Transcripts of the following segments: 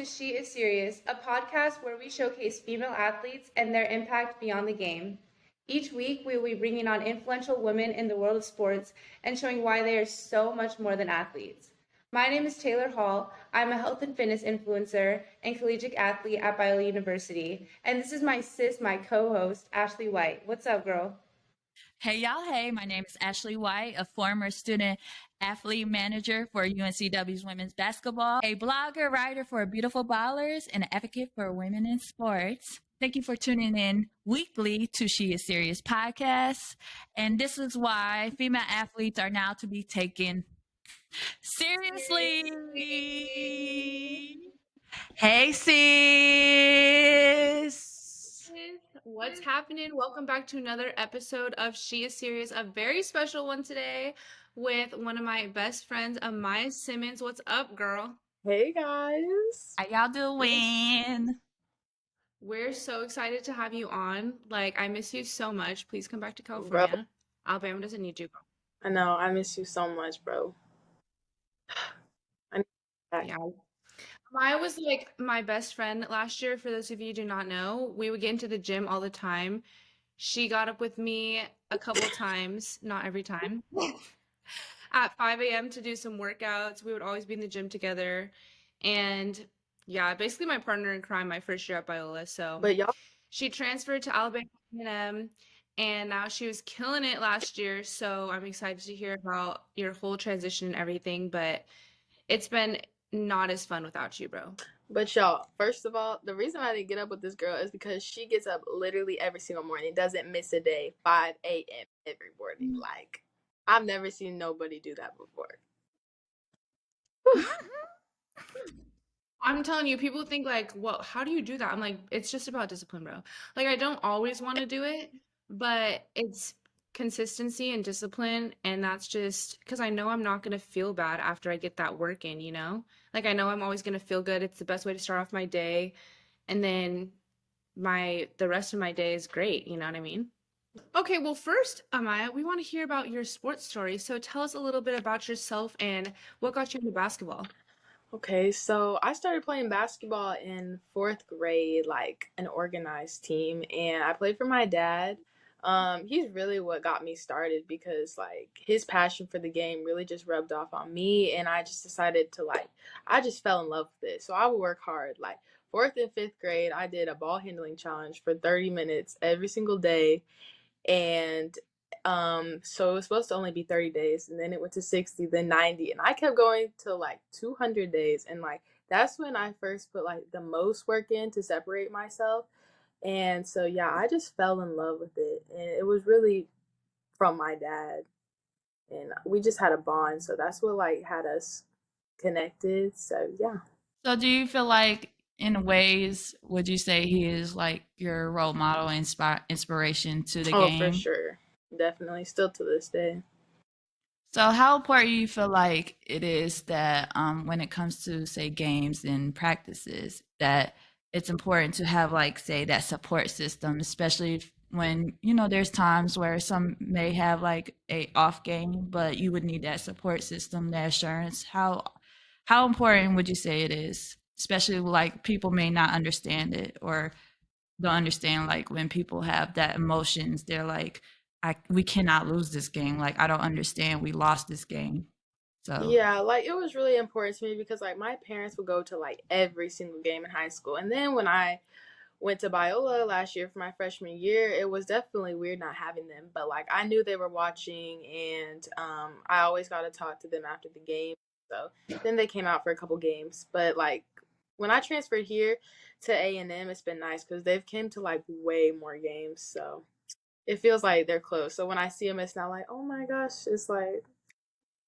She Is Serious, a podcast where we showcase female athletes and their impact beyond the game. Each week, we will be bringing on influential women in the world of sports and showing why they are so much more than athletes. My name is Taylor Hall. I'm a health and fitness influencer and collegiate athlete at Biola University. And this is my sis, my co host, Ashley White. What's up, girl? Hey y'all, hey, my name is Ashley White, a former student athlete manager for UNCW's women's basketball, a blogger, writer for Beautiful Ballers, and an advocate for women in sports. Thank you for tuning in weekly to She Is Serious podcast. And this is why female athletes are now to be taken seriously. Hey sis. What's happening? Welcome back to another episode of She Is Serious, a very special one today with one of my best friends, Amiah Simmons. What's up, girl? Hey guys. How y'all doing? We're so excited to have you on. Like, I miss you so much. Please come back to Bro, California. Alabama doesn't need you. I know, I miss you so much, bro. I need that. Yeah. Maya was like my best friend last year. For those of you who do not know, we would get into the gym all the time. She got up with me a couple times, not every time, at 5 a.m. to do some workouts. We would always be in the gym together. And yeah, basically my partner in crime my first year at Biola. So But y'all, she transferred to Alabama A&M, and now she was killing it last year. So I'm excited to hear about your whole transition and everything. But it's been not as fun without you, bro. first of all, the reason I didn't get up with this girl is because she gets up literally every single morning, doesn't miss a day, 5 a.m. every morning. Like, I've never seen nobody do that before. I'm telling you, people think like, well, how do you do that? I'm like, it's just about discipline, bro. Like, I don't always want to do it, but it's consistency and discipline. And that's just because I know I'm not going to feel bad after I get that work in, you know? Like, I know I'm always going to feel good. It's the best way to start off my day. And then the rest of my day is great. You know what I mean? Okay, well, first, Amaya, we want to hear about your sports story. So tell us a little bit about yourself and what got you into basketball. Okay, so I started playing basketball in fourth grade, like an organized team, and I played for my dad. He's really what got me started because like his passion for the game really just rubbed off on me, and I just decided to I just fell in love with it. So I would work hard. Like fourth and fifth grade, I did a ball handling challenge for 30 minutes every single day, and so it was supposed to only be 30 days, and then it went to 60, then 90, and I kept going to like 200 days, and like that's when I first put like the most work in to separate myself. And so yeah, I just fell in love with it, and it was really from my dad, and we just had a bond, so that's what like had us connected. So yeah. So do you feel like in ways would you say he is like your role model inspiration to the Oh, for game? sure. Definitely still to this day. So how important you feel like it is that when it comes to say games and practices that it's important to have like say that support system, especially when there's times where some may have like a off game, but you would need that support system, that assurance. How important would you say it is, especially like people may not understand it or don't understand like when people have that emotions, they're like, we cannot lose this game. Like I don't understand. We lost this game. So Yeah, like it was really important to me because like my parents would go to like every single game in high school. And then when I went to Biola last year for my freshman year, it was definitely weird not having them. But like I knew they were watching, and I always got to talk to them after the game. So then they came out for a couple games. But like when I transferred here to A&M, it's been nice because they've came to like way more games. So it feels like they're close. So when I see them, it's not like, oh my gosh, it's like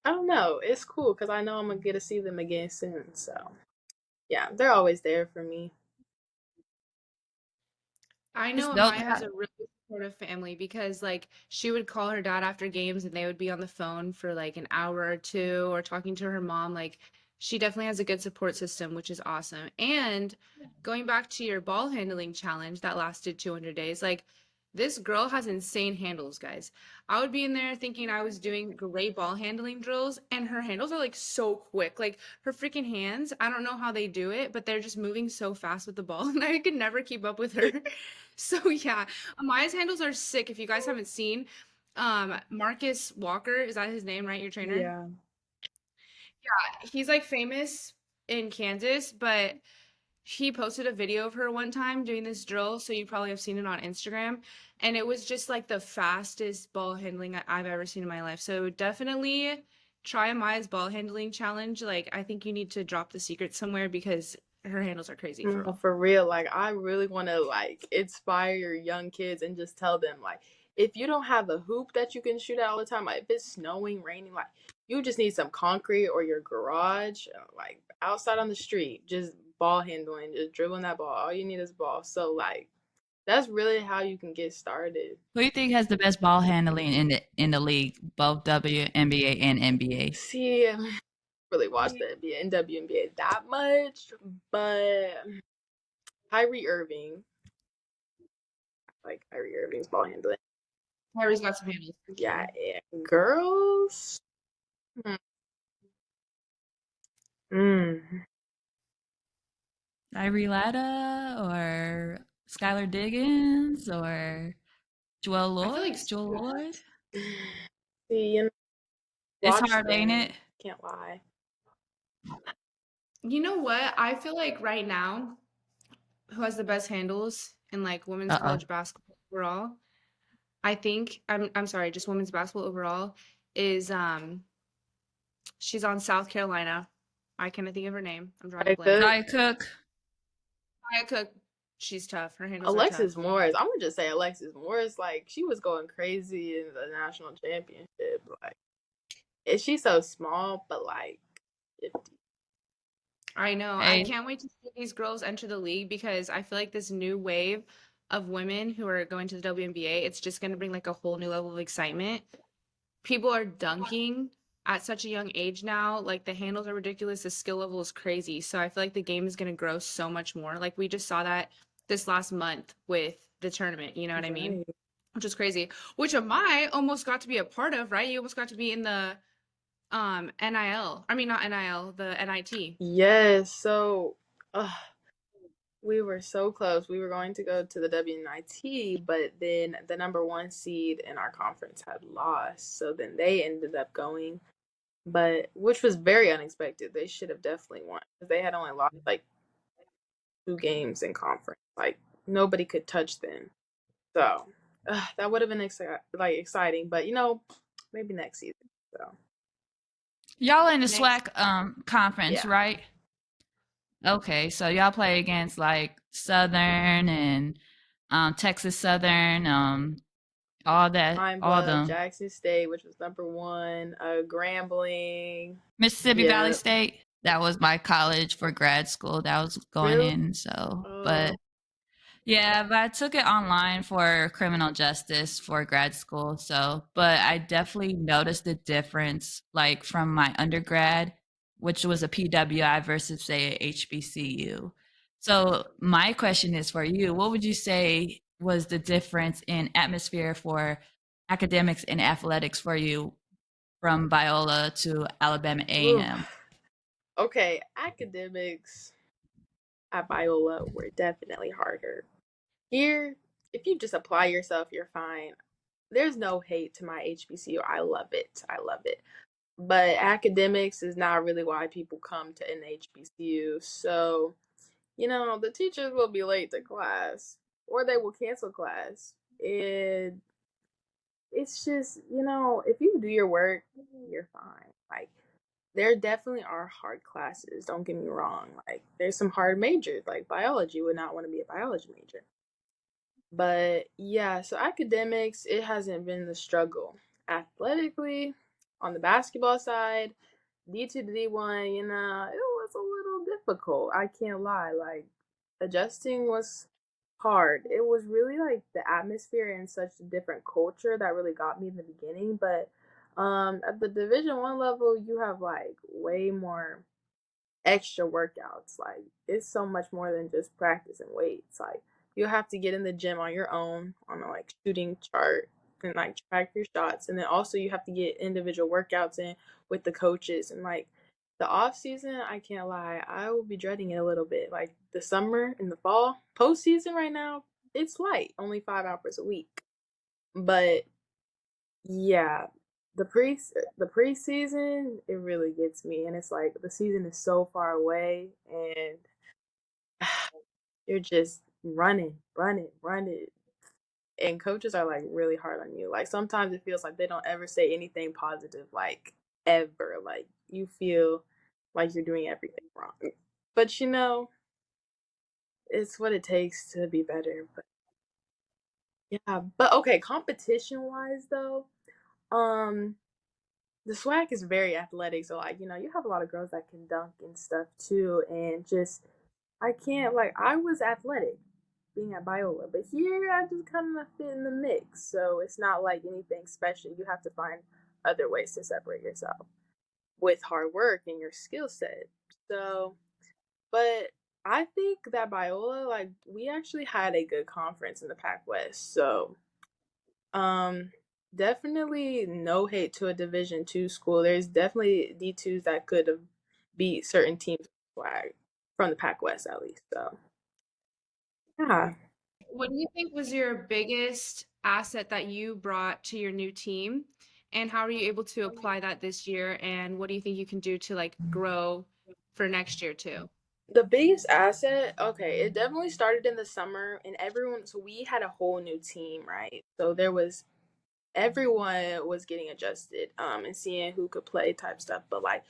I don't know. It's cool because I know I'm gonna get to see them again soon. So yeah, they're always there for me. I it's know dope. Amaya has a really supportive family because like she would call her dad after games and they would be on the phone for like an hour or two or talking to her mom. Like she definitely has a good support system, which is awesome. And going back to your ball handling challenge that lasted 200 days, like This girl has insane handles, guys. I would be in there thinking I was doing great ball handling drills, and her handles are like so quick. Like her freaking hands, I don't know how they do it, but they're just moving so fast with the ball, and I could never keep up with her. So yeah, Amaya's handles are sick. If you guys haven't seen, Marcus Walker, is that his name, right? Your trainer? Yeah. He's like famous in Kansas, but he posted a video of her one time doing this drill, so you probably have seen it on Instagram, and it was just like the fastest ball handling I've ever seen in my life. So definitely try Maya's ball handling challenge. Like I think you need to drop the secret somewhere because her handles are crazy for No, real. for real. Like I really want to like inspire young kids and just tell them like if you don't have a hoop that you can shoot at all the time, like if it's snowing, raining, like you just need some concrete or your garage, like outside on the street, just ball handling, just dribbling that ball. All you need is ball. So like that's really how you can get started. Who do you think has the best ball handling in the league, both WNBA and NBA? See, I don't really watch the NBA and WNBA that much, but Kyrie Irving, like Kyrie Irving's ball handling. Harry's got some handles for Yeah, sure. and girls. Hmm. Mm. Irie Latta or Skylar Diggins or Joel I feel like Lloyd? Joel Lloyd? See, It's watch hard, ain't it? them. Can't lie. you know what? I feel like right now, who has the best handles in like women's Uh-oh. college basketball overall? I think I'm sorry, just women's basketball overall is she's on South Carolina. I cannot think of her name. I'm drawing a I blank. could. Kai Cook. Maya Cook, she's tough. Her handles are Alexis tough. Morris. I'm gonna just say Alexis Morris. Like she was going crazy in the national championship. Like, is she so small? But like, 50. I know. I Hey, can't wait to see these girls enter the league because I feel like this new wave of women who are going to the WNBA, it's just going to bring like a whole new level of excitement. People are dunking at such a young age now. Like the handles are ridiculous. The skill level is crazy. So I feel like the game is going to grow so much more. Like we just saw that this last month with the tournament. You know what I mean? Right. Which is crazy. Which Amai almost got to be a part of, right? You almost got to be in the NIL. I mean not NIL, the NIT. Yes. So, we were so close. We were going to go to the WNIT, but then the number one seed in our conference had lost. So then they ended up going, but which was very unexpected. They should have definitely won because they had only lost like 2 games in conference. Like nobody could touch them. So that would have been like exciting, but maybe next season. So y'all in the Next. SWAC conference, yeah, right? Okay, so y'all play against like Southern and Texas Southern, all that, Pine all Bluff, the Jackson State, which was number one, Grambling. Mississippi Valley Yeah, State. That was my college for grad school that I was going really. in. So, but Oh, yeah, but I took it online for criminal justice for grad school. So, but I definitely noticed the difference, like from my undergrad, which was a PWI versus, say, a HBCU. So, my question is for you: what would you say was the difference in atmosphere for academics and athletics for you from Biola to Alabama A&M? oof. Okay. Academics at Biola were definitely harder. Here, if you just apply yourself, you're fine. There's no hate to my HBCU. I love it. I love it. But academics is not really why people come to an HBCU. So, the teachers will be late to class or they will cancel class. And it's just, if you do your work, you're fine. Like, there definitely are hard classes, don't get me wrong. Like, there's some hard majors, like biology would not want to be a biology major. But yeah, so academics, it hasn't been the struggle. Athletically, on the basketball side, D2 to D1, it was a little difficult. I can't lie. Like, adjusting was hard. It was really like the atmosphere and such a different culture that really got me in the beginning. But at the Division 1 level, you have like way more extra workouts. Like, it's so much more than just practice and weights. Like, you have to get in the gym on your own on a like shooting chart and like track your shots, and then also you have to get individual workouts in with the coaches. And like the off season, I can't lie, I will be dreading it a little bit. Like the summer and the fall, postseason right now, it's light, only 5 hours a week. But yeah, the preseason, it really gets me, and it's like the season is so far away, and you're just running, running, running. And coaches are like really hard on you. Like sometimes it feels like they don't ever say anything positive, like ever. Like you feel like you're doing everything wrong. But it's what it takes to be better. But yeah, but okay, competition wise though, um, the swag is very athletic. So like, you have a lot of girls that can dunk and stuff too. And just I can't like I was athletic being at Biola, but here I just kind of fit in the mix. So it's not like anything special. You have to find other ways to separate yourself with hard work and your skill set. So, but I think that Biola, like, we actually had a good conference in the Pac West. So, um, definitely no hate to a Division 2 school. There's definitely D2s that could have beat certain teams swag from the Pac West at least. So, yeah. What do you think was your biggest asset that you brought to your new team? And how are you able to apply that this year? And what do you think you can do to like grow for next year too? The biggest asset, okay, it definitely started in the summer, and everyone, so we had a whole new team, right? So everyone was getting adjusted, and seeing who could play type stuff. But like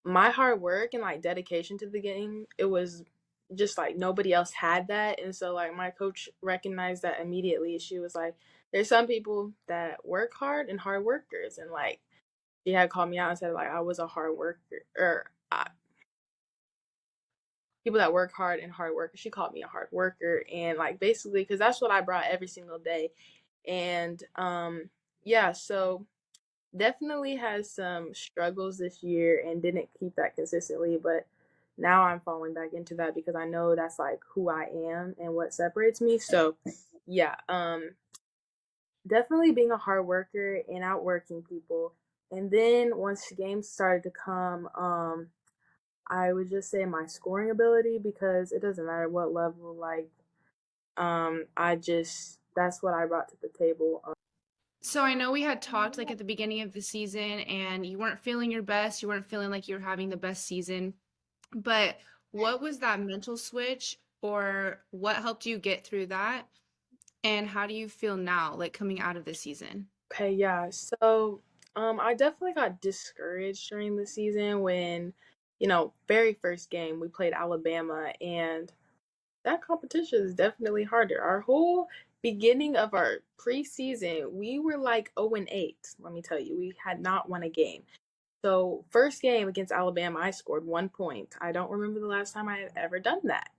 my hard work and like dedication to the game, it was just like nobody else had that. And so like my coach recognized that immediately. She was like, there's some people that work hard and hard workers. And like she had called me out and said like I was a hard worker, or people that work hard and hard workers. She called me a hard worker, and like basically because that's what I brought every single day. And yeah, so definitely has some struggles this year and didn't keep that consistently, but now I'm falling back into that because I know that's like who I am and what separates me. So yeah, definitely being a hard worker and outworking people. And then once games started to come, I would just say my scoring ability, because it doesn't matter what level, like I just that's what I brought to the table. So I know we had talked like at the beginning of the season and you weren't feeling your best, you weren't feeling like you were having the best season. But what was that mental switch or what helped you get through that? And how do you feel now, like coming out of the season? Okay, yeah. So, I definitely got discouraged during the season when, very first game we played Alabama, and that competition is definitely harder. Our whole beginning of our preseason, we were like 0-8. Let me tell you, we had not won a game. So, first game against Alabama, I scored 1 point. I don't remember the last time I had ever done that.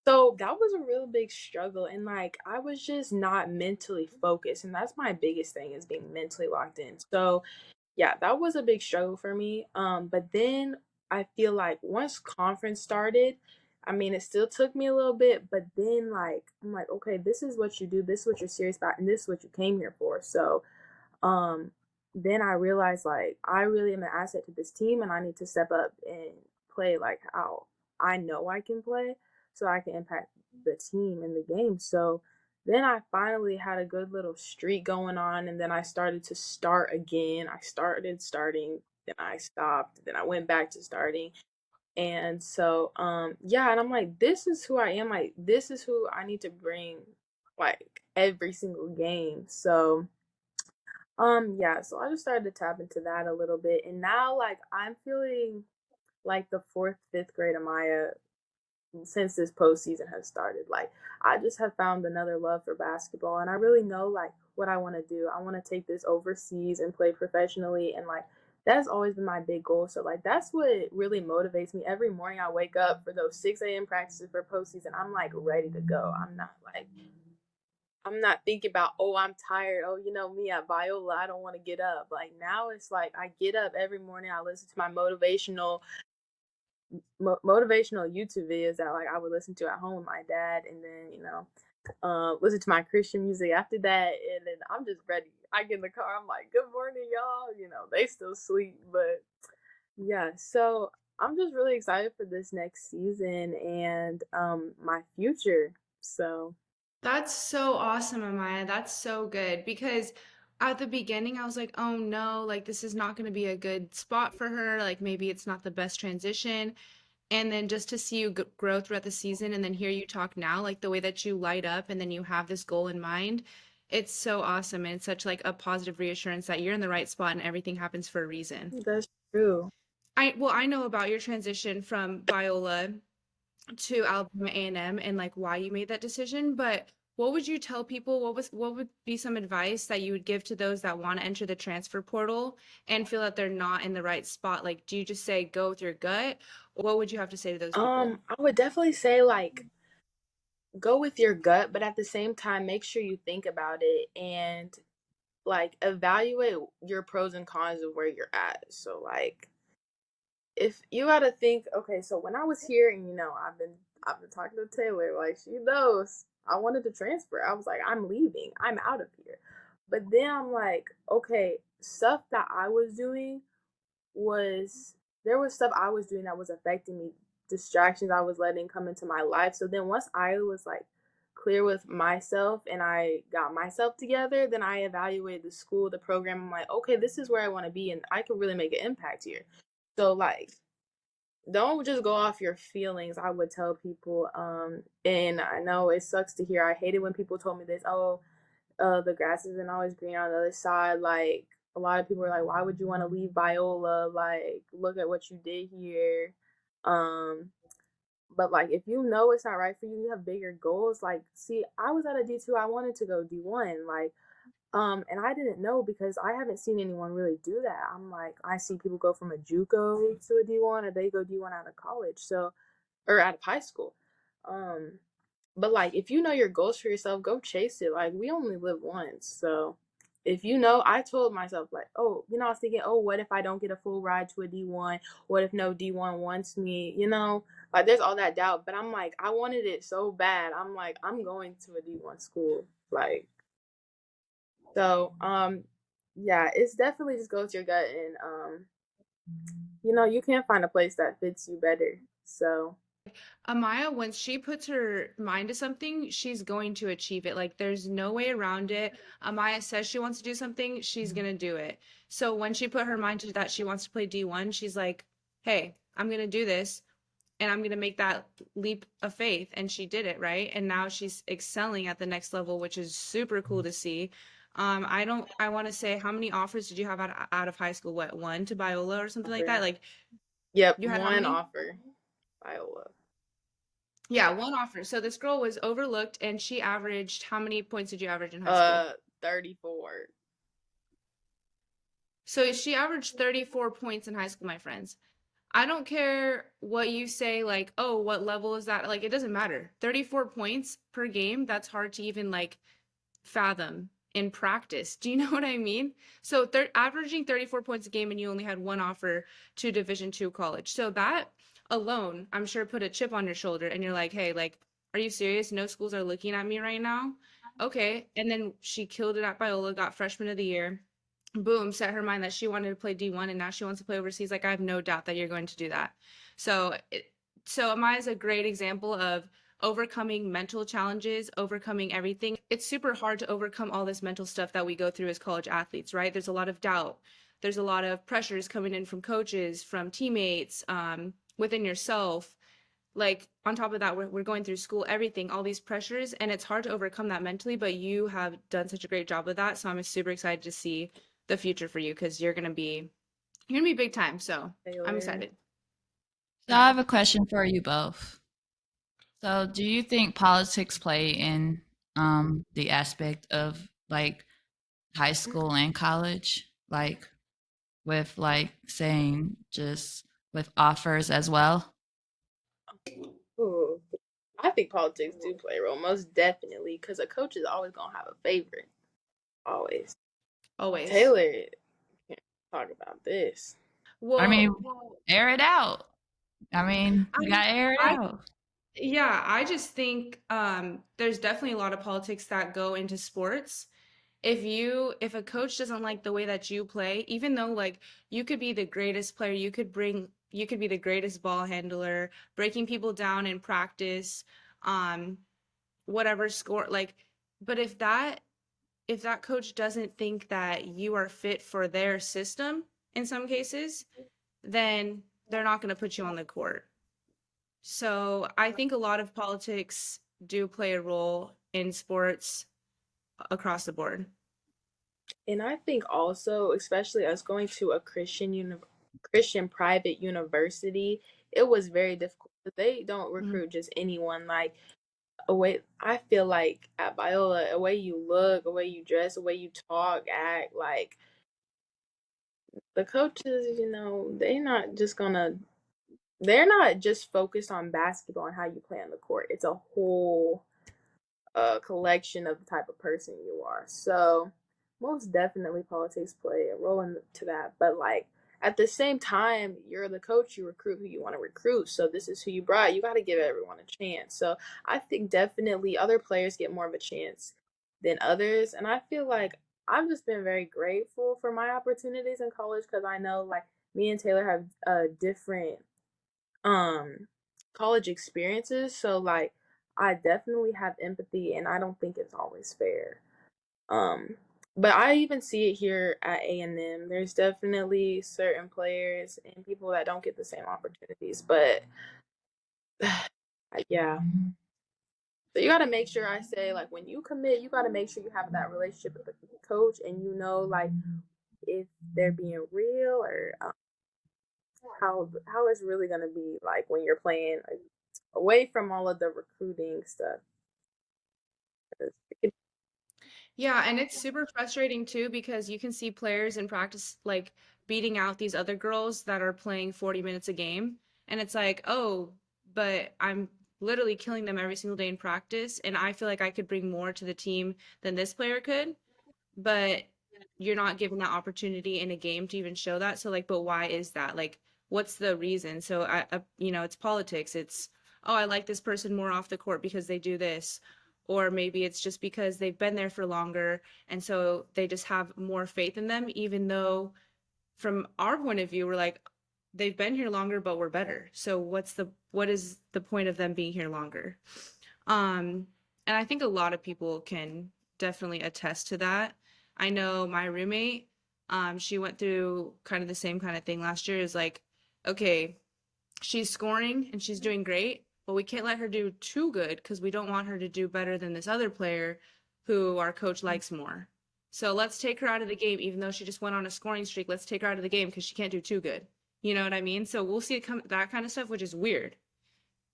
So that was a real big struggle, and like I was just not mentally focused, and that's my biggest thing, is being mentally locked in. So yeah, that was a big struggle for me. But then I feel like once conference started, I mean, it still took me a little bit, but then like I'm like, okay, this is what you do, this is what you're serious about, and this is what you came here for. So um then I realized like I really am an asset to this team, and I need to step up and play like how I know I can play, so I can impact the team in the game. So then I finally had a good little streak going on, and then I started to start again. I started starting, then I stopped, then I went back to starting. And so yeah, and I'm like, this is who I am, like this is who I need to bring like every single game. So yeah, so I just started to tap into that a little bit, and now like I'm feeling like the fourth, fifth grade Amiah since this postseason has started. Like I just have found another love for basketball, and I really know like what I want to do. I want to take this overseas and play professionally, and like that's always been my big goal. So like that's what really motivates me. Every morning I wake up for those 6 a.m. practices for postseason. I'm like ready to go. I'm not thinking about, oh, I'm tired. Oh, me at Biola, I don't want to get up. Like now it's like I get up every morning. I listen to my motivational YouTube videos that like I would listen to at home with my dad, and then listen to my Christian music after that, and then I'm just ready. I get in the car, I'm like, "Good morning, y'all." You know, they still sleep, but yeah. So I'm just really excited for this next season and my future. So That's so awesome, Amaya. That's so good because at the beginning I was like, "Oh no, like this is not going to be a good spot for her. Like maybe it's not the best transition." And then just to see you grow throughout the season and then hear you talk now, like the way that you light up and then you have this goal in mind, it's so awesome and it's such like a positive reassurance that you're in the right spot and everything happens for a reason. that's true. I know about your transition from Biola to Alabama A&M and like why you made that decision, but what would you tell people? What would be some advice that you would give to those that want to enter the transfer portal and feel that they're not in the right spot? Like, do you just say go with your gut? Or what would you have to say to those people? I would definitely say like go with your gut, but at the same time, make sure you think about it and like evaluate your pros and cons of where you're at. So like if you gotta think, okay, so when I was here and I've been talking to Taylor, like she knows I wanted to transfer. I was like, I'm leaving. I'm out of here. But then I'm like, okay, stuff that I was doing was there was stuff I was doing that was affecting me, distractions I was letting come into my life. So then once I was like clear with myself and I got myself together, then I evaluated the school, the program. I'm like, okay, this is where I want to be and I can really make an impact here. So like don't just go off your feelings, I would tell people. And I know it sucks to hear. I hated when people told me this, oh, the grass isn't always green on the other side. Like a lot of people are like, why would you want to leave Biola? Like, look at what you did here. Um, but like if you know it's not right for you, you have bigger goals. Like, see, I was at a D2, I wanted to go D1. Like, and I didn't know because I haven't seen anyone really do that. I'm like, I see people go from a JUCO to a D1 or they go D1 out of college. So, or out of high school. Um, but like if you know your goals for yourself, go chase it. Like we only live once. So if you know, I told myself like, oh, I was thinking, oh, what if I don't get a full ride to a D1? What if no D1 wants me? Like there's all that doubt. But I'm like, I wanted it so bad. I'm like, I'm going to a D1 school. Like so, yeah, it's definitely just go with your gut and you can't find a place that fits you better. So Amaya, once she puts her mind to something, she's going to achieve it. Like, there's no way around it. Amaya says she wants to do something, she's gonna do it. So when she put her mind to that she wants to play D1, she's like, hey, I'm gonna do this and I'm gonna make that leap of faith. And she did it, right? And now she's excelling at the next level, which is super cool to see. I want to say, how many offers did you have out of high school? What, one to Biola or something like that? offer. Like, Yep, you had how one many? offer. Iowa. Yeah, one offer. So this girl was overlooked and she averaged, how many points did you average in high school? 34. So she averaged 34 points in high school, my friends. I don't care what you say, like, oh, what level is that? Like, it doesn't matter. 34 points per game, that's hard to even like fathom in practice. Do you know what I mean? So averaging 34 points a game and you only had one offer to Division II college. So that alone, I'm sure put a chip on your shoulder and you're like, hey, like, are you serious? No schools are looking at me right now. Okay. And then she killed it at Biola, got freshman of the year. Boom, set her mind that she wanted to play D1 and now she wants to play overseas. Like, I have no doubt that you're going to do that. So, so Amaya is a great example of overcoming mental challenges, overcoming everything. It's super hard to overcome all this mental stuff that we go through as college athletes, right? There's a lot of doubt. There's a lot of pressures coming in from coaches, from teammates, within yourself. Like on top of that, we're going through school, everything, all these pressures, and it's hard to overcome that mentally, but you have done such a great job of that. So I'm super excited to see the future for you because you're gonna be big time. So I'm Taylor. excited. So I have a question for you both. So do you think politics play in the aspect of like high school and college? Like with like saying just with offers as well? Ooh. I think politics do play a role, most definitely, because a coach is always gonna have a favorite. Always. Always. Taylor can't talk about this. I Well, mean, air it out. I mean, I you got to air it I out. Yeah, I just think there's definitely a lot of politics that go into sports. If a coach doesn't like the way that you play, even though like you could be the greatest player, you could be the greatest ball handler, breaking people down in practice, um, whatever score, like, but if that coach doesn't think that you are fit for their system in some cases, then they're not going to put you on the court. So I think a lot of politics do play a role in sports across the board. And I think also, especially us going to a Christian private university, it was very difficult. They don't Mhm. recruit just anyone. Like a way, I feel like at Biola, a way you look, a way you dress, a way you talk, act, like the coaches, they're not just focused on basketball and how you play on the court. It's a whole collection of the type of person you are. So most definitely politics play a role into that. But like at the same time, you're the coach, you recruit who you want to recruit. So this is who you brought. You got to give everyone a chance. So I think definitely other players get more of a chance than others. And I feel like I've just been very grateful for my opportunities in college because I know like me and Taylor have different um college experiences. So like I definitely have empathy and I don't think it's always fair. Um but I even see it here at A&M. There's definitely certain players and people that don't get the same opportunities. But yeah. So you got to make sure I say like when you commit, you got to make sure you have that relationship with the coach and you know like if they're being real or how it's really going to be like when you're playing like, away from all of the recruiting stuff. Yeah, and it's super frustrating too because you can see players in practice like beating out these other girls that are playing 40 minutes a game. And it's like, oh, but I'm literally killing them every single day in practice. And I feel like I could bring more to the team than this player could. But you're not given that opportunity in a game to even show that. So like, but why is that? Like, what's the reason? So you know, it's politics. It's, oh, I like this person more off the court because they do this. Or maybe it's just because they've been there for longer and so they just have more faith in them, even though from our point of view, we're like, they've been here longer, but we're better. So what is the point of them being here longer? And I think a lot of people can definitely attest to that. I know my roommate, she went through kind of the same kind of thing last year. Is like, okay, she's scoring and she's doing great, but we can't let her do too good because we don't want her to do better than this other player who our coach likes more. So let's take her out of the game, even though she just went on a scoring streak. Let's take her out of the game because she can't do too good. You know what I mean? So we'll see that kind of stuff, which is weird.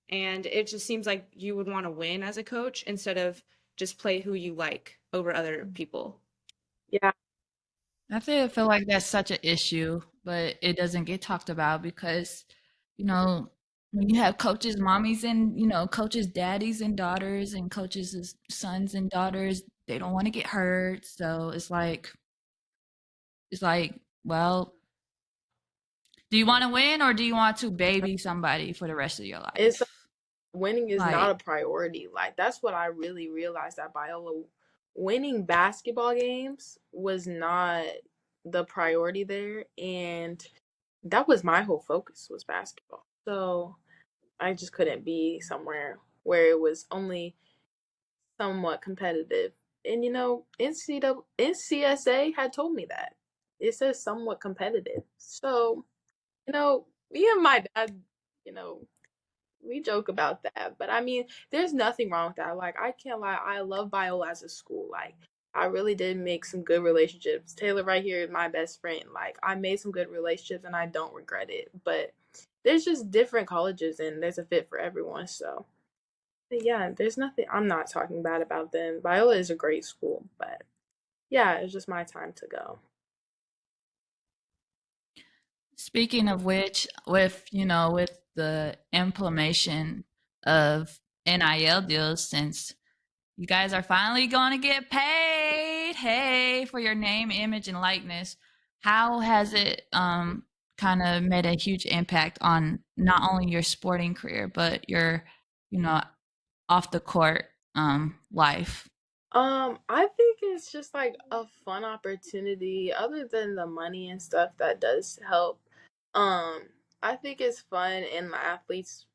And it just seems like you would want to win as a coach instead of just play who you like over other people. Yeah, I feel like that's such an issue, but it doesn't get talked about because, you know, when you have coaches, mommies, and coaches, daddies and daughters, and coaches' sons and daughters, they don't want to get hurt. So it's like, well, do you want to win or do you want to baby somebody for the rest of your it's life? winning is not a Like, priority. Like that's what I really realized at Biola. Winning basketball games was not the priority there, and that was my whole focus was basketball. So I just couldn't be somewhere where it was only somewhat competitive. And NCSA had told me that. It says somewhat competitive. So, me and my dad, you know, we joke about that. But I mean, there's nothing wrong with that. Like, I can't lie, I love Biola as a school. Like, I really did make some good relationships. Taylor right here is my best friend. Like, I made some good relationships and I don't regret it. But there's just different colleges and there's a fit for everyone. So yeah, there's nothing. I'm not talking bad about them. Biola is a great school, but yeah, it's just my time to go. speaking of which, with the implementation of NIL deals, since you guys are finally going to get paid, hey, for your name, image, and likeness. How has it kind of made a huge impact on not only your sporting career but your off the court life? I think it's just like a fun opportunity other than the money and stuff that does help. Um, I think it's fun and the athletes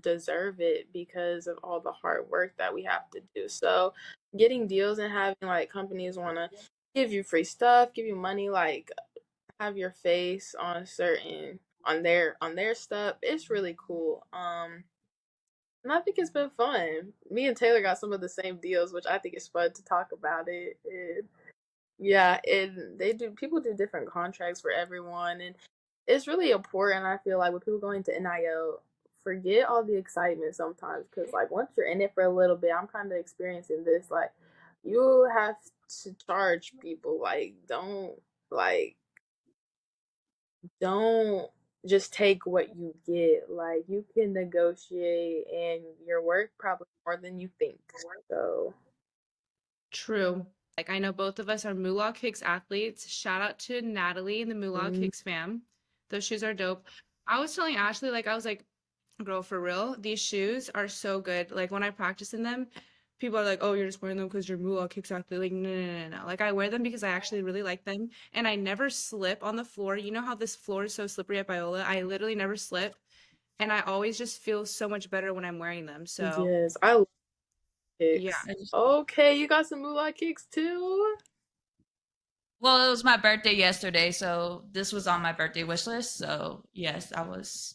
deserve it because of all the hard work that we have to do. So, getting deals and having like companies want to give you free stuff, give you money, like have your face on certain on their stuff. It's really cool. And I think it's been fun. Me and Taylor got some of the same deals, which I think is fun to talk about it. And yeah, and they do people do different contracts for everyone, and it's really important. I feel like when people go into NIL, forget all the excitement sometimes because like once you're in it for a little bit, I'm kind of experiencing this. Like you have to charge people. Like don't just take what you get. Like you can negotiate and you're worth probably more than you think. So True. Like I know both of us are Moolah Kicks athletes. Shout out to Natalie and the Moolah mm, Kicks fam. Those shoes are dope. I was telling Ashley, like I was like, girl, for real, these shoes are so good. Like when I practice in them, people are like, "Oh, you're just wearing them because you're Moolah Kicks athlete." Like, no, no, no, no. Like I wear them because I actually really like them, and I never slip on the floor. You know how this floor is so slippery at Biola? I literally never slip, and I always just feel so much better when I'm wearing them. So yes, I love yeah. kicks. Okay, you got some moolah kicks too? Well, it was my birthday yesterday, so this was on my birthday wish list. So yes, I was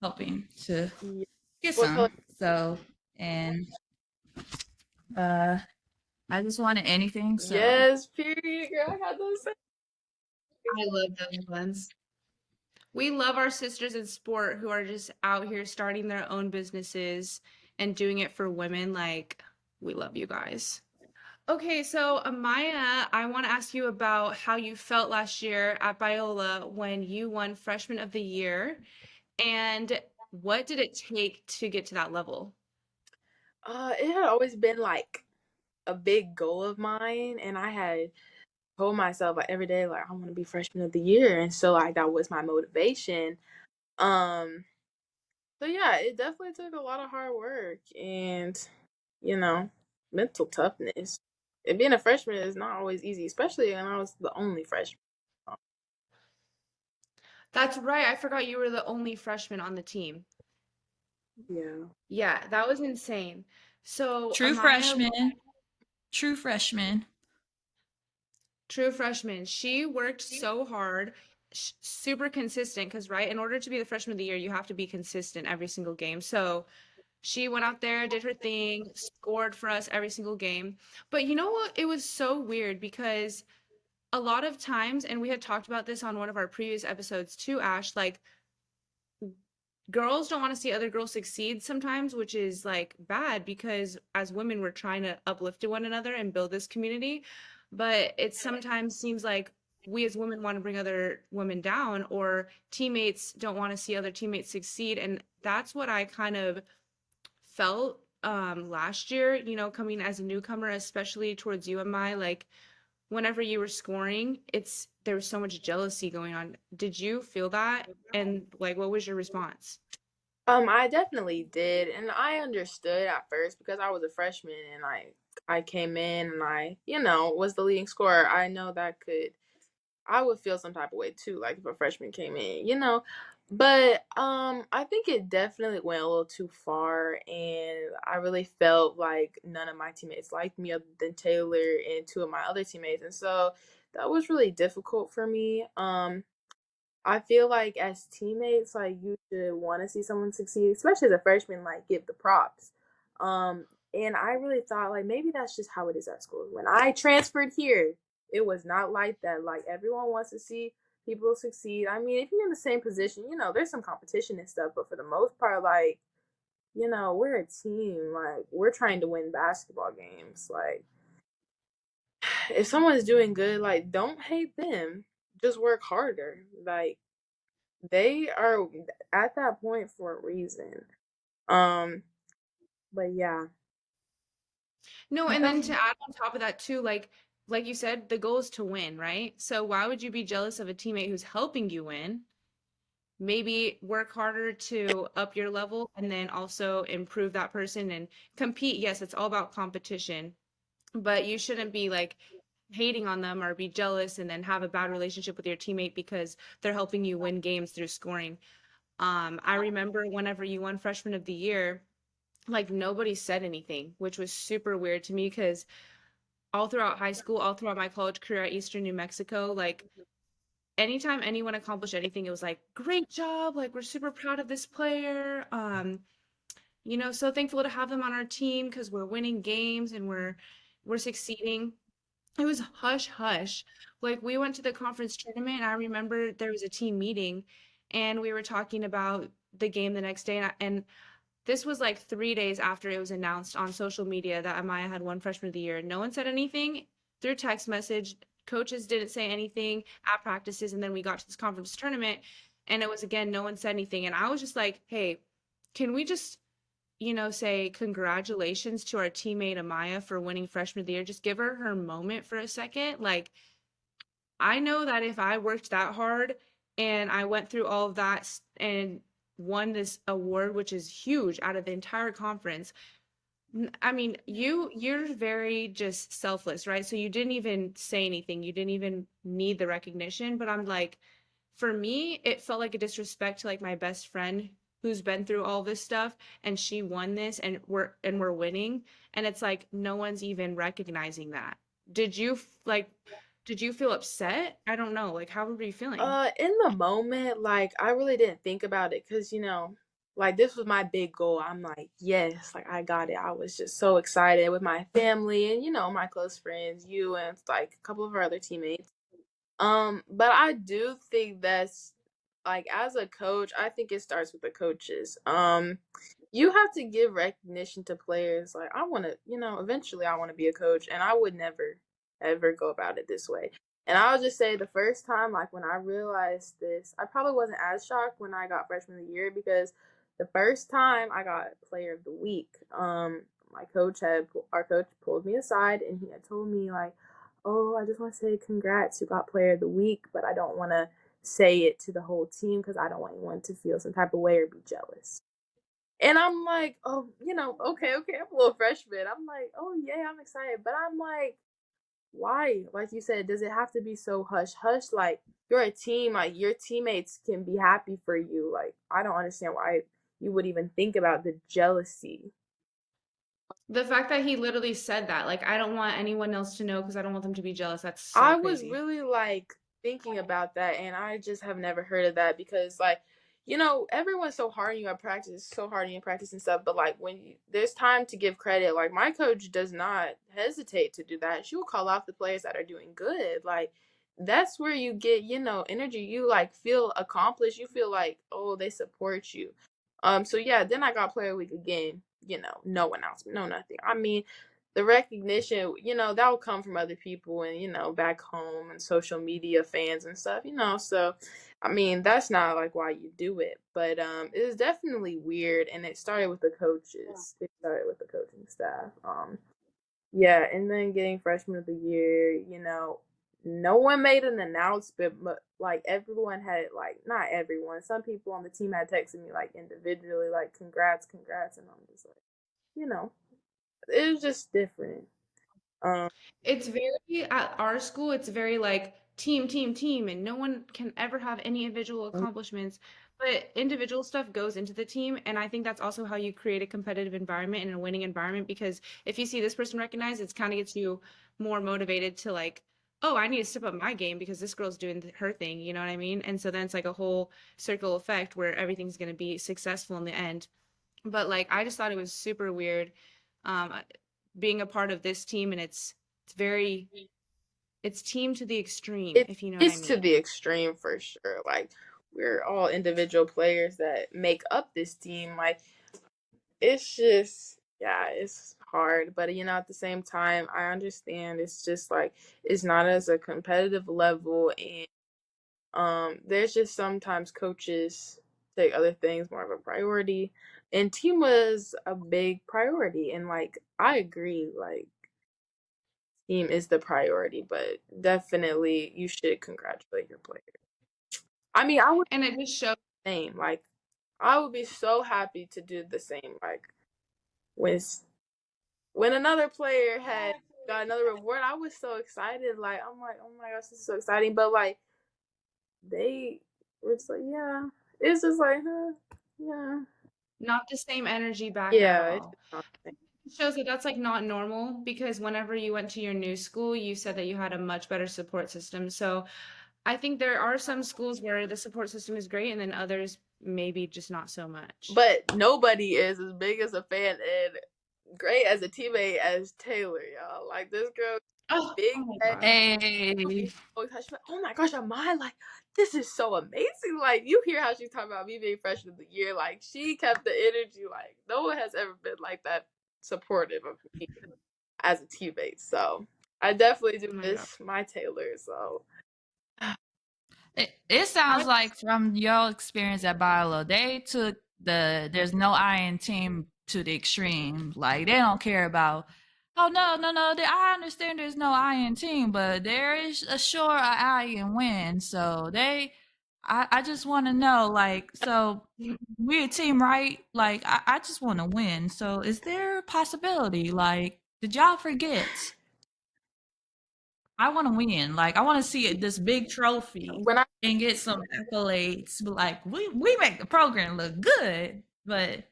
hoping to Yeah. get What color? some. So and uh I just wanted anything. So Yes, period, girl. I got those. I love those ones. We love our sisters in sport who are just out here starting their own businesses and doing it for women. Like, we love you guys. Okay, so Amaya, I want to ask you about how you felt last year at Biola when you won Freshman of the Year, and what did it take to get to that level? It had always been like a big goal of mine, and I had told myself like every day like I want to be freshman of the year, and so like that was my motivation. Um, so yeah, it definitely took a lot of hard work and you know mental toughness. And being a freshman is not always easy, especially when I was the only freshman. That's right. I forgot you were the only freshman on the team. Yeah. Yeah, that was insane. So, true Amaya, freshman, true freshman. true freshman. She worked so hard, super consistent, because, right, in order to be the freshman of the year, you have to be consistent every single game. So she went out there, did her thing, scored for us every single game. But you know what? It was so weird because a lot of times, and we had talked about this on one of our previous episodes too, Ash, like girls don't want to see other girls succeed sometimes, which is like bad because as women, we're trying to uplift one another and build this community. But it sometimes seems like we as women want to bring other women down, or teammates don't want to see other teammates succeed. And that's what I kind of felt last year, coming as a newcomer, especially towards you and my like whenever you were scoring, there was so much jealousy going on. Did you feel that? And like what was your response? I definitely did, and I understood at first because I was a freshman and I came in and I, was the leading scorer. I know that I would feel some type of way too, like if a freshman came in. But I think it definitely went a little too far, and I really felt like none of my teammates liked me other than Taylor and two of my other teammates, and so that was really difficult for me. I feel like as teammates, like you should want to see someone succeed, especially as a freshman, like give the props. Um, and I really thought like maybe that's just how it is at school. When I transferred here, it was not like that. Like everyone wants to see people succeed. I mean, if you're in the same position, there's some competition and stuff, but for the most part, like, we're a team. Like we're trying to win basketball games. Like if someone's doing good, like don't hate them. Just work harder. Like they are at that point for a reason. Um, but yeah. No, and then to Okay. add on top of that too, like you said, the goal is to win, right? So why would you be jealous of a teammate who's helping you win? maybe work harder to up your level and then also improve that person and compete. Yes, it's all about competition, but you shouldn't be like hating on them or be jealous and then have a bad relationship with your teammate because they're helping you win games through scoring. I remember whenever you won freshman of the year, like nobody said anything, which was super weird to me because all throughout high school, all throughout my college career at Eastern New Mexico, like anytime anyone accomplished anything, it was like, great job, like we're super proud of this player. So thankful to have them on our team because we're winning games and we're succeeding. It was hush hush. Like we went to the conference tournament and I remember there was a team meeting and we were talking about the game the next day and this was like 3 days after it was announced on social media that Amiah had won freshman of the year. No one said anything through text message. Coaches didn't say anything at practices. And then we got to this conference tournament and it was again, no one said anything. And I was just like, hey, can we just, say congratulations to our teammate Amiah for winning freshman of the year? Just give her moment for a second. Like, I know that if I worked that hard and I went through all of that and won this award, which is huge out of the entire conference. I mean, you're very just selfless, right? So you didn't even say anything. You didn't even need the recognition, but I'm like, for me, it felt like a disrespect to like my best friend who's been through all this stuff and she won this and we're winning and it's like no one's even recognizing that. Did you like did you feel upset? I don't know. Like how were you feeling? In the moment, like I really didn't think about it because like this was my big goal. I'm like, yes, like I got it. I was just so excited with my family and my close friends, you and like a couple of our other teammates. But I do think that's like as a coach, I think it starts with the coaches. You have to give recognition to players. Like I want to, eventually I want to be a coach and I would never ever go about it this way. And I'll just say the first time like when I realized this, I probably wasn't as shocked when I got freshman of the year because the first time I got player of the week, our coach pulled me aside and he had told me like, oh, I just want to say congrats, you got player of the week, but I don't want to say it to the whole team because I don't want anyone to feel some type of way or be jealous. And I'm like, oh, okay, I'm a little freshman. I'm like, oh yeah, I'm excited. But I'm like, why? Like you said, does it have to be so hush hush? Like you're a team, like your teammates can be happy for you. Like I don't understand why you would even think about the jealousy. The fact that he literally said that, like I don't want anyone else to know because I don't want them to be jealous. That's so I was crazy. really like thinking about that and I just have never heard of that because like everyone's so hard on you at practice, so hard on you in practice and stuff, but like there's time to give credit, like my coach does not hesitate to do that. She will call out the players that are doing good. Like that's where you get, energy. You like feel accomplished. You feel like, oh, they support you. So yeah, then I got player week again, no announcement, no nothing. I mean, the recognition, that will come from other people and, back home and social media fans and stuff. So, I mean, that's not like why you do it, but it is definitely weird and it started with the coaches. It started with the coaching staff. Yeah, and then getting freshman of the year, no one made an announcement, but like everyone had like not everyone, some people on the team had texted me like individually, like congrats, and I'm just like, you know, it was just different. Um, It's very at our school, it's very like team, team, team, and no one can ever have any individual accomplishments. But individual stuff goes into the team, and I think that's also how you create a competitive environment and a winning environment because if you see this person recognized, it's kind of gets you more motivated to like, oh, I need to step up my game because this girl's doing her thing, you know what I mean? And so then it's like a whole circle effect where everything's going to be successful in the end. But like I just thought it was super weird um being a part of this team and it's very it's team to the extreme, it if you know what I it's to mean. the extreme for sure. Like we're all individual players that make up this team. Like it's just yeah, it's hard, but at the same time, I understand. It's just like it's not as a competitive level, and there's just sometimes coaches take other things more of a priority, and team was a big priority, and like I agree, like team is the priority, but definitely you should congratulate your player. I mean, I would And it just shows. same. Like I would be so happy to do the same. Like when when another player had got another reward, I was so excited. Like I'm like, oh my gosh, this is so exciting. But like they were just like, yeah. It's just like, huh, yeah. Not the same energy back at Yeah, it's all. just not the It shows that that's like not normal because whenever you went to your new school, you said that you had a much better support system. So I think there are some schools where the support system is great and then others maybe just not so much. but nobody is as big as a fan and great as a teammate as Taylor, y'all. Like this girl, Oh big my head, God. Hey, be so excited. She's like, oh my gosh, Amiah, like this is so amazing. Like you hear how she's talking about me being freshman of the year. Like she kept the energy. Like no one has ever been like that supportive of me as a teammate. So I definitely do Oh my God. miss my Taylor. So it How sounds like from your experience at Biola, they took there's no I in team to the extreme. Like they don't care about. Oh no! I understand there's no I in team, but there is a sure a I in win. So I just want to know, like, so we a team, right? Like, I just want to win. So is there a possibility? Like, did y'all forget? I want to win. Like I want to see this big trophy when I and get some accolades. But like we make the program look good, but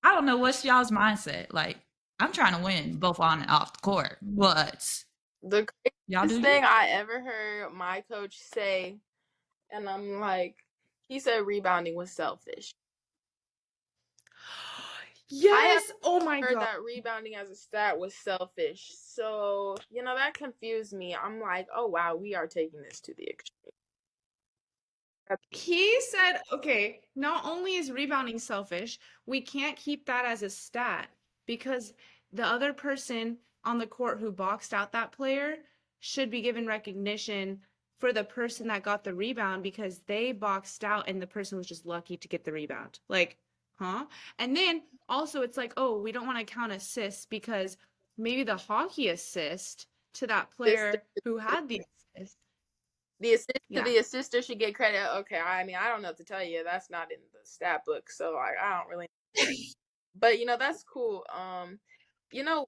I don't know what's y'all's mindset. Like I'm trying to win both on and off the court. But the y'all do craziest you? thing I ever heard my coach say, and I'm like, he said rebounding was selfish. I have Yes. Oh my heard God. that rebounding as a stat was selfish. So, that confused me. I'm like, oh wow, we are taking this to the extreme. He said, okay, not only is rebounding selfish, we can't keep that as a stat because the other person on the court who boxed out that player should be given recognition for the person that got the rebound because they boxed out and the person was just lucky to get the rebound. Like, huh? And then also it's like, oh, we don't want to count assists because maybe the hockey assist to that Sister, player who had the assist. the assist to Yeah. the assister should get credit. Okay, I mean, I don't know what to tell you. That's not in the stat book, so I don't really. But that's cool. You know,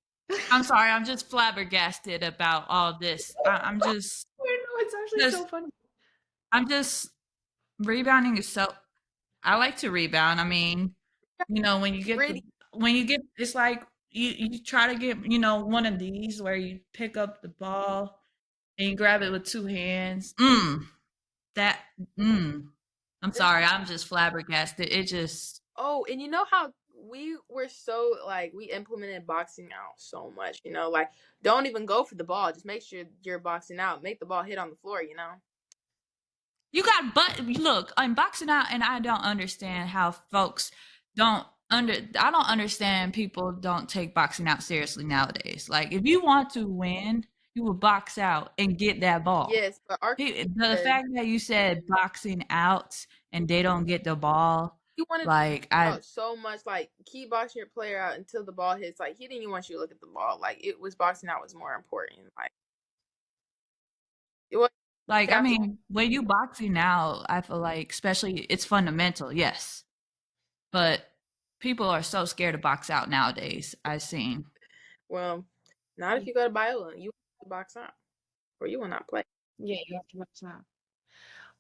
I'm sorry. I'm just flabbergasted about all this. I'm just I know it's actually because so funny. I'm just rebounding is so. I like to rebound. I mean, when you get gritty. it's like you try to get one of these where you pick up the ball and you grab it with two hands. That mm. I'm sorry, I'm just flabbergasted. It just Oh, and you know how we were so like we implemented boxing out so much. Like don't even go for the ball. Just make sure you're boxing out. Make the ball hit on the floor. you got but look, I'm boxing out and I don't understand how folks don't I don't understand people don't take boxing out seriously nowadays. Like if you want to win, you will box out and get that ball. Yes, but our The fact that you said boxing out and they don't get the ball, he wanted like I out so much, like keep boxing your player out until the ball hits. Like he didn't even want you to look at the ball. Like it was boxing out was more important. Like it was like I after mean, when you boxing out, I feel like especially it's fundamental, yes. But people are so scared to box out nowadays, I've seen. well, not if you go to Biola. You have to box out or you will not play. Yeah, you have to watch that.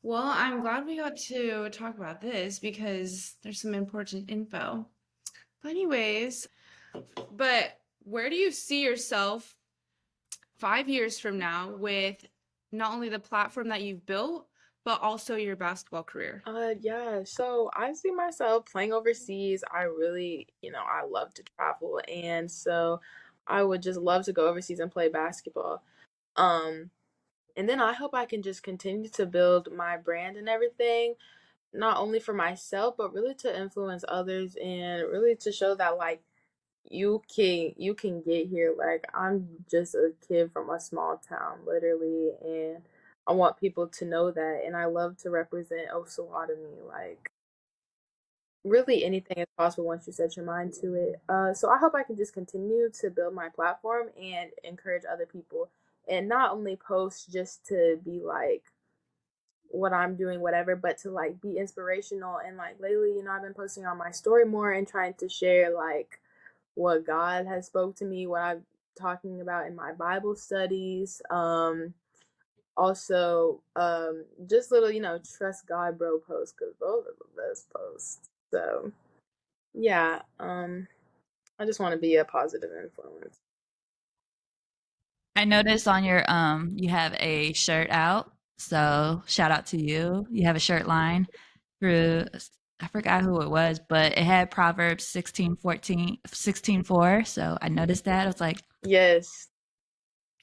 Well, I'm glad we got to talk about this because there's some important info. But anyways, but where do you see yourself 5 years from now with not only the platform that you've built, but also your basketball career? Yeah. So I see myself playing overseas. I really, I love to travel, and so I would just love to go overseas and play basketball. Um, and then I hope I can just continue to build my brand and everything, not only for myself, but really to influence others and really to show that like you can get here. Like I'm just a kid from a small town, literally, and I want people to know that. And I love to represent Osawatomie. Like really anything is possible once you set your mind to it. So I hope I can just continue to build my platform and encourage other people, and not only post just to be like what I'm doing, whatever, but to like be inspirational. And like lately, I've been posting on my story more and trying to share like what God has spoke to me, what I'm talking about in my Bible studies. Also, just little, trust God, bro posts, because those are the best posts. So yeah, I just want to be a positive influence. I noticed on your you have a shirt out. So shout out to you. You have a shirt line through I forgot who it was, but it had Proverbs 16:4. So I noticed that. I was like, Yes.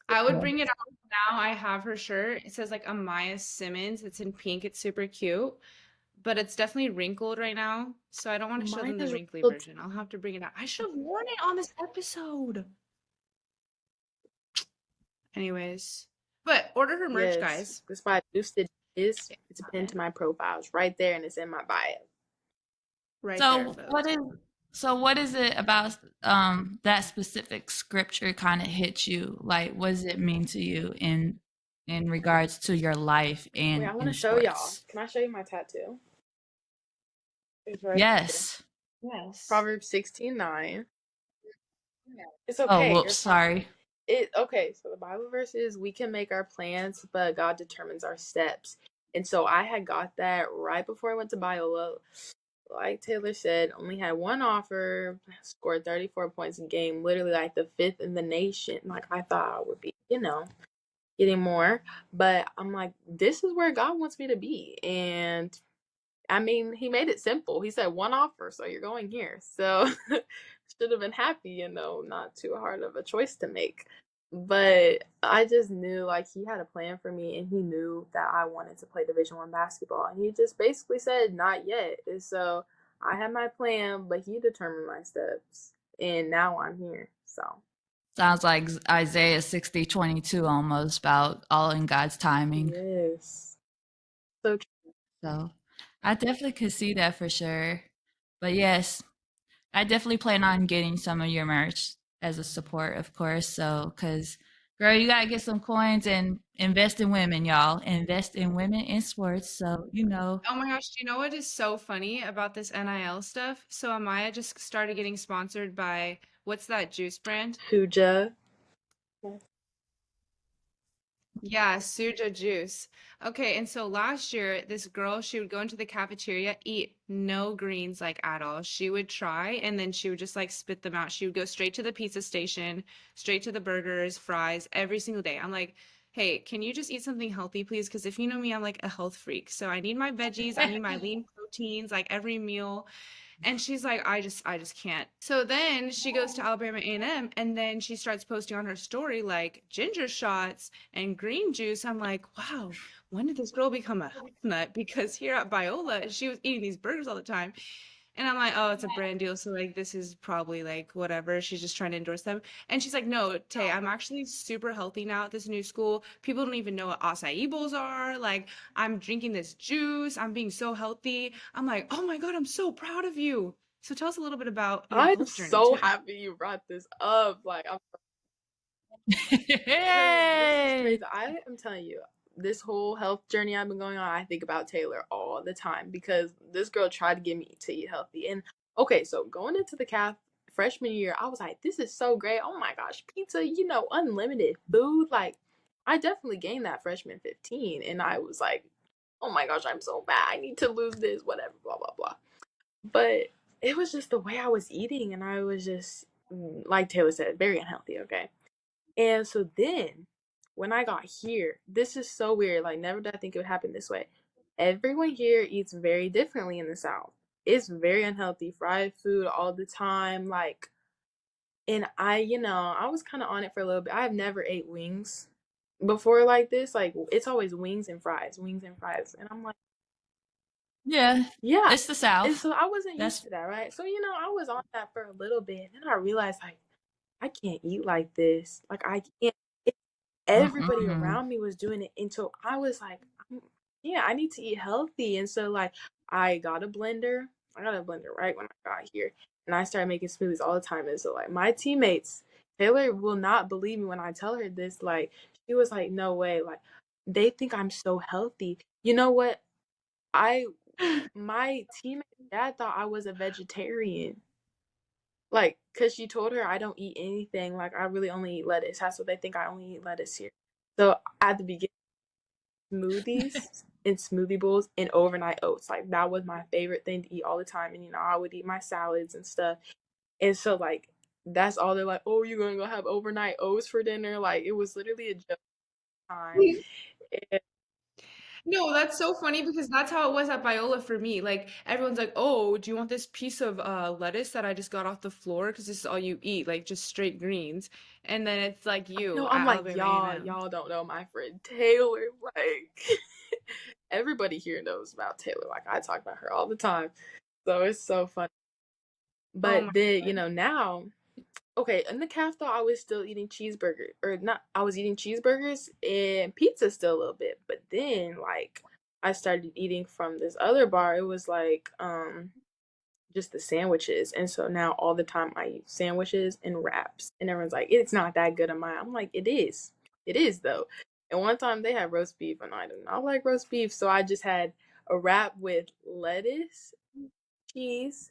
I would yeah. bring it out now. I have her shirt. It says like Amiah Simmons. It's in pink. It's super cute, but it's definitely wrinkled right now. So I don't want to show Mine them the is wrinkly real. version. I'll have to bring it out. I should have worn it on this episode. Anyways, but order her merch, Yes. guys. That's why I boosted is it's pinned to my profile. It's right there and it's in my bio. Right there, So folks. what is it about that specific scripture kind of hit you? Like what does it mean to you in regards to your life Wait, and I want to in show y'all. sports? Can I show you my tattoo? It's right here. Yes. Yes. Proverbs 16:9. It's Oh, okay. whoops, You're fine. sorry. Okay, so the Bible verse is we can make our plans, but God determines our steps. And so I had got that right before I went to Biola. Like Taylor said, only had one offer, scored 34 points a game, literally like the fifth in the nation. Like I thought I would be, getting more. But I'm like, this is where God wants me to be. And I mean, he made it simple. He said one offer, so you're going here. So should have been happy, not too hard of a choice to make. But I just knew like he had a plan for me and he knew that I wanted to play Division 1 basketball. And he just basically said not yet. And so I had my plan, but he determined my steps. And now I'm here. So Sounds like Isaiah 60:22 almost about all in God's timing. yes. So So I definitely could see that for sure. But yes, I definitely plan on getting some of your merch as a support, of course. So, because girl, you gotta get some coins and invest in women, y'all. Invest in women in sports. So, Oh my gosh, do you know what is so funny about this NIL stuff? So Amaya just started getting sponsored by what's that juice brand? Fuja. Yeah, Suja juice. Okay, and so last year, this girl, she would go into the cafeteria, eat no greens like at all. She would try and then she would just like spit them out. She would go straight to the pizza station, straight to the burgers, fries every single day. I'm like, hey, can you just eat something healthy, please? Because if you know me, I'm like a health freak. So I need my veggies, I need my lean proteins like every meal. And she's like, I just can't. So then she goes to Alabama A&M and then she starts posting on her story like ginger shots and green juice. I'm like, wow, when did this girl become a health nut? Because here at Biola, she was eating these burgers all the time. And I'm like, oh, it's a brand deal. So like this is probably like whatever. She's just trying to endorse them. And she's like, no, Tay, I'm actually super healthy now at this new school. People don't even know what acai bowls are. Like I'm drinking this juice. I'm being so healthy. I'm like, oh my God, I'm so proud of you. So tell us a little bit about your I'm health journey so too. happy you brought this up. Like, I'm because this is hey, crazy. I am telling you, this whole health journey I've been going on, I think about Taylor all the time because this girl tried to get me to eat healthy. And okay, so going into the calf freshman year, I was like, this is so great. Oh my gosh, pizza, unlimited food. Like, I definitely gained that freshman 15. And I was like, oh my gosh, I'm so bad. I need to lose this, whatever, blah, blah, blah. But it was just the way I was eating. And I was just, like Taylor said, very unhealthy, okay? And so then when I got here, this is so weird. Like, never did I think it would happen this way. Everyone here eats very differently in the South. It's very unhealthy, fried food all the time. Like, and I was kind of on it for a little bit. I've never ate wings before like this. Like, it's always wings and fries, wings and fries. And I'm like, yeah, yeah. it's the And South. so I wasn't used That's to that, right? So, I was on that for a little bit. And then I realized, like, I can't eat like this. Like, I can't. Everybody mm-mm. around me was doing it. And so I was like, yeah, I need to eat healthy. And so, like, I got a blender. I got a blender right when I got here. And I started making smoothies all the time. And so, like, my teammates, Taylor will not believe me when I tell her this. Like, she was like, no way. Like, they think I'm so healthy. You know what? I my teammate's dad thought I was a vegetarian. Like, cause she told her I don't eat anything. Like, I really only eat lettuce. That's what they think, I only eat lettuce here. So at the beginning, smoothies and smoothie bowls and overnight oats. Like that was my favorite thing to eat all the time. And I would eat my salads and stuff. And so like that's all they're like, oh, you're gonna go have overnight oats for dinner? Like it was literally a joke time. And No, that's so funny because that's how it was at Biola for me. Like everyone's like, "Oh, do you want this piece of lettuce that I just got off the floor? Because this is all you eat, like just straight greens." And then it's like you no, I'm at like, Alabama y'all, A&M. y'all don't know my friend Taylor. Like everybody here knows about Taylor. Like I talk about her all the time. So it's so funny. Oh But my then, God. now, okay, in the calf though, I was still eating cheeseburger or not. I was eating cheeseburgers and pizza still a little bit, but then like I started eating from this other bar. It was like just the sandwiches, and so now all the time I eat sandwiches and wraps, and everyone's like, it's not that good of mine. I'm like, it is though. And one time they had roast beef, and I do not like roast beef, so I just had a wrap with lettuce, cheese,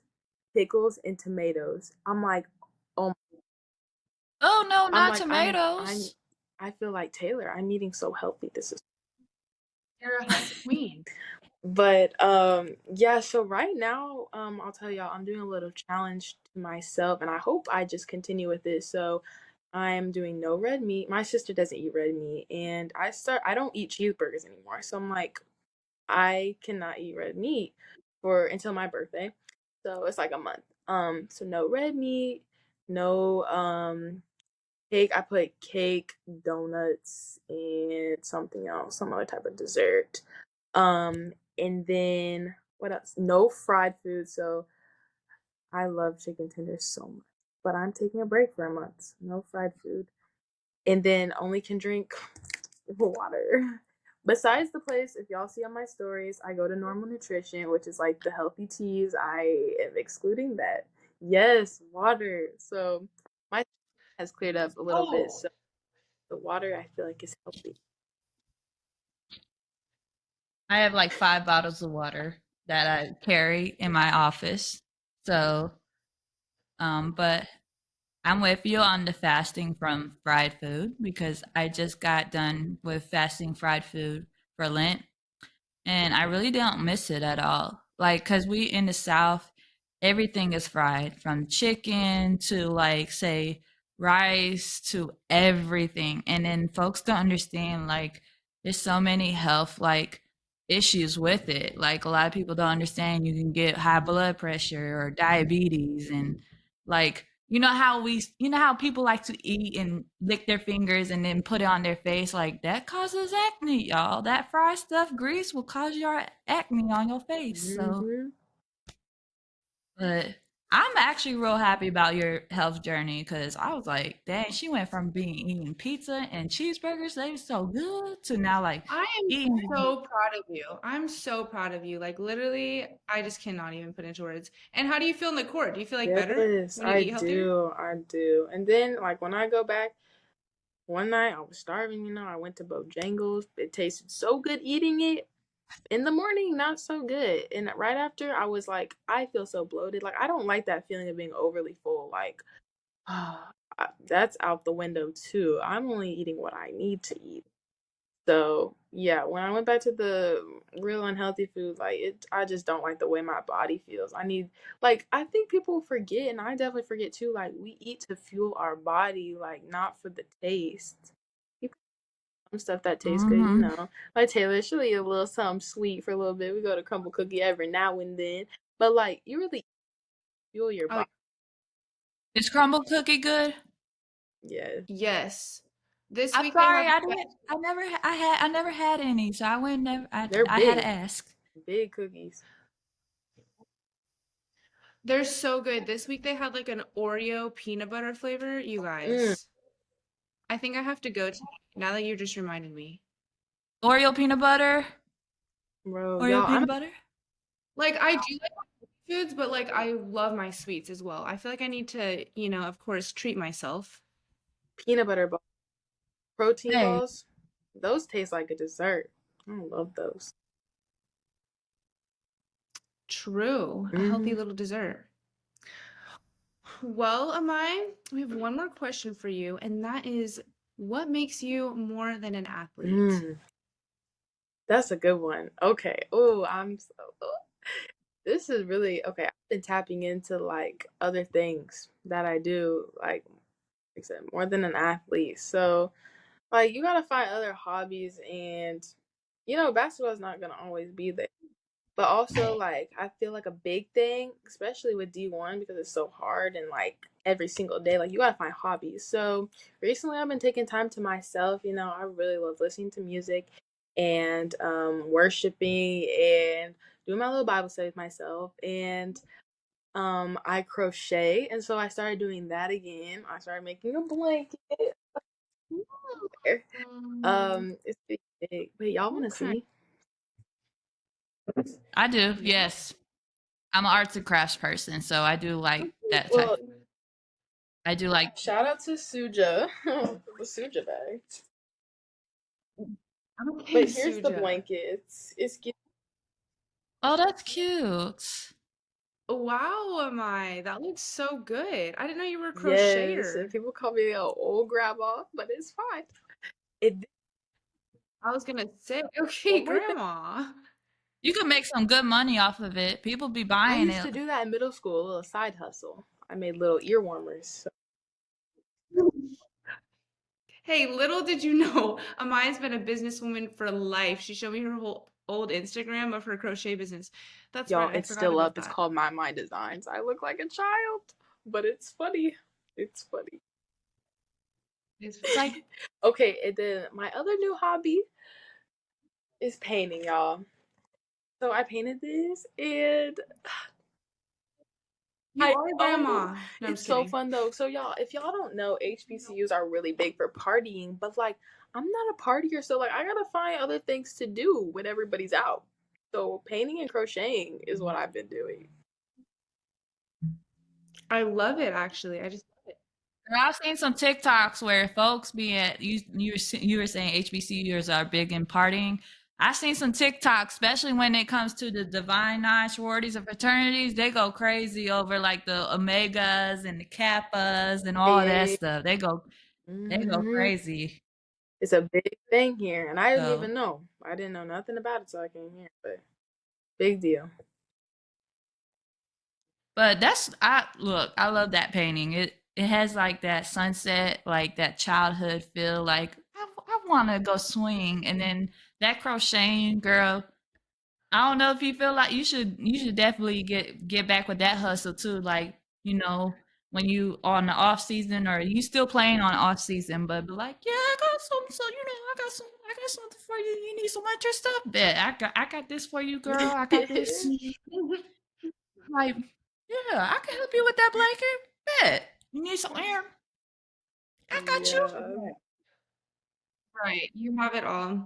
pickles, and tomatoes. I'm like, oh Oh no, I'm not like, I'm tomatoes. I feel like Taylor. I'm eating so healthy. This is You're a healthy queen. but yeah, so right now, I'll tell y'all I'm doing a little challenge to myself and I hope I just continue with this. So I'm doing no red meat. My sister doesn't eat red meat and I don't eat cheeseburgers anymore. So I'm like, I cannot eat red meat for until my birthday. So it's like a month. So no red meat, no cake. I put cake, donuts, and something else, some other type of dessert. And then what else? No fried food. So I love chicken tenders so much, but I'm taking a break for a month. No fried food, and then only can drink water. Besides the place, if y'all see on my stories, I go to Normal Nutrition, which is like the healthy teas. I am excluding that. Yes, water. So my has cleared up a little bit. Oh, So the water I feel like is healthy. I have like 5 bottles of water that I carry in my office. So, but I'm with you on the fasting from fried food because I just got done with fasting fried food for Lent and I really don't miss it at all. Like, cause we in the South, everything is fried from chicken to like say rice to everything, and then folks don't understand like there's so many health like issues with it. Like a lot of people don't understand you can get high blood pressure or diabetes, and like you know how people like to eat and lick their fingers and then put it on their face, like that causes acne, y'all. That fried stuff grease will cause your acne on your face. So Hmm. but I'm actually real happy about your health journey because I was like, dang, she went from being eating pizza and cheeseburgers, they were so good, to now like I am eating. so proud of you. I'm so proud of you. Like literally, I just cannot even put into words. And how do you feel in the court? Do you feel like better Yes, when you I eat healthier? do. I do. And then, like, when I go back, one night I was starving, I went to Bojangles. It tasted so good eating it. In the morning, not so good. And right after, I was like, I feel so bloated. Like, I don't like that feeling of being overly full. Like, that's out the window, too. I'm only eating what I need to eat. So yeah, when I went back to the real unhealthy food, like I just don't like the way my body feels. I need, like, I think people forget, and I definitely forget too. Like we eat to fuel our body, like not for the taste. You put some stuff that tastes good, Hmm. Like Taylor, she'll eat a little something sweet for a little bit. We go to crumble cookie every now and then, but like you really fuel your Oh, body. Is crumble cookie good? Yeah, yes. This I'm week they sorry, have I didn't. I never had any, so I went never. they're I had to big, ask. big cookies. they're so good. This week they had like an Oreo peanut butter flavor. You Mm, guys, I think I have to go to now that you just reminded me. Oreo peanut butter. bro, Oreo y'all, I'm peanut butter. Like I do like foods, but like I love my sweets as well. I feel like I need to, of course, treat myself. peanut butter ball, protein Hey, balls. Those taste like a dessert. I love those. True, a healthy Hmm. little dessert. Well, Amai, we have one more question for you, and that is, what makes you more than an athlete? Mm, that's a good one. Okay. Oh, I'm so. Oh, this is really okay. I've been tapping into like other things that I do, like I said, more than an athlete. So, like, you gotta find other hobbies, and basketball is not gonna always be there. But also, like, I feel like a big thing, especially with D1, because it's so hard and like every single day, like you gotta find hobbies. So recently, I've been taking time to myself. I really love listening to music and worshiping and doing my little Bible studies myself. And I crochet, and so I started doing that again. I started making a blanket. It's big, big. Wait, y'all want to Okay. see? I do, Yeah. yes. I'm an arts and crafts person, so I do like that type. Well, I do like. shout out to Suja, the Suja bag. Okay, But here's the Suja. blankets. It's cute. Oh, that's cute. Wow, Amai, that looks so good. I didn't know you were a Yes, and crocheter. people call me a old grandma, but it's fine. It I was gonna say, okay, one more thing. Grandma. You can make some good money off of it. People be I buying used it. to do that in middle school, a little side hustle. I made little ear warmers. So. Hey, little did you know, Amaya's been a businesswoman for life. She showed me her whole old Instagram of her crochet business. That's Y'all, right, I it's forgot still about up. It's that. called My Designs. I look like a child, but it's funny. It's funny. It's It's like, Okay, and then my other new hobby is painting, y'all. So I painted this, and you I are a oh, grandma. No, I'm it's just so kidding. fun though. So y'all, if y'all don't know, HBCUs are really big for partying, but like I'm not a partier, so like I gotta find other things to do when everybody's out. So painting and crocheting is what I've been doing. I love it actually. I just love it. girl, I've seen some TikToks where folks be at you were saying HBCUs are big in partying. I've seen some TikToks, especially when it comes to the divine nine sororities and fraternities. They go crazy over like the omegas and the kappas and all that Yeah, stuff. They go hmm crazy. it's a big thing here, and I didn't So, even know. I didn't know nothing about it till I came here, but big deal. but that's I look. I love that painting. It has like that sunset, like that childhood feel. Like I want to go swing, and then that crocheting, girl. I don't know if you feel like you should definitely get back with that hustle too. Like, when you on the off season or you still playing on off season, but be like, yeah, I got some so I got something for you. You need some extra stuff. Bet I got this for you, girl. I got this. Like, yeah, I can help you with that blanket. Bet. You need some air. I got you. Yeah. Right, you have it all.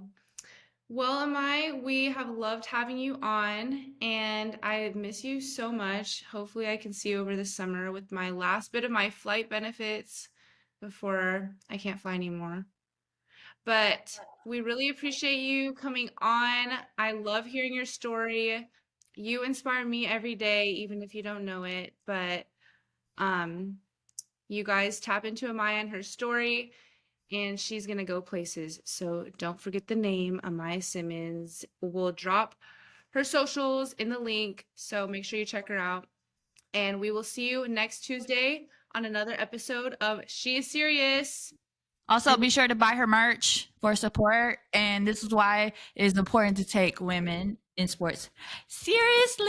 Well, Amai, we have loved having you on, and I miss you so much. Hopefully, I can see you over the summer with my last bit of my flight benefits before I can't fly anymore. But we really appreciate you coming on. I love hearing your story. You inspire me every day, even if you don't know it. But um, you guys tap into Amaya and her story, and she's gonna go places. So don't forget the name, Amiah Simmons. We'll drop her socials in the link, so make sure you check her out. And we will see you next Tuesday on another episode of She is Serious. Also, And be sure to buy her merch for support. And this is why it is important to take women in sports seriously.